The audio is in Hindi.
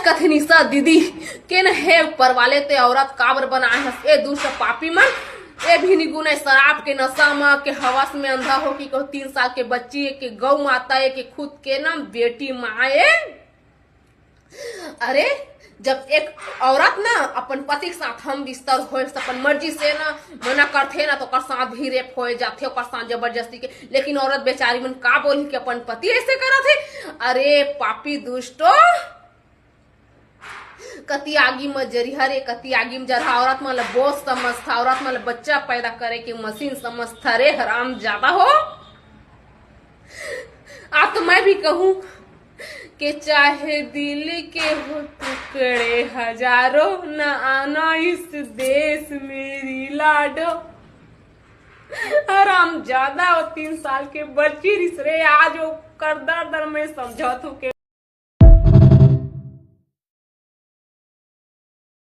कथे निशा दीदी के न हे ऊपर वाले ते औरत काबर बनाए हस ए दूसरा पापी मन ए भी निगुन शराब के नशा में के हवस में अंधा हो कि 3 साल के बच्ची है के गौ माता है के खुद के ना बेटी माए। अरे जब एक औरत ना अपन पति के साथ हम बिस्तर हो अपन मर्जी से ना मना करथे ना तो ओकर साथ भी रेप हो जाथे ओकर साथ जबरदस्ती के, लेकिन औरत बेचारी मन का बोली कि अपन पति ऐसे करत है। अरे पापी दुष्टो कति आगी में जरिहर रे कति आगी में जरहा औरत मन बोझ समझता औरत मन बच्चा पैदा करे के मशीन समझता रे हराम ज्यादा हो। आप तो मैं भी कहूं कि चाहे दिल के हो टुकड़े हजारों न आना इस देश मेरी लाडो। हराम ज्यादा हो 3 साल के बच्ची रिसरे आज वो कर दर में समझौत हो के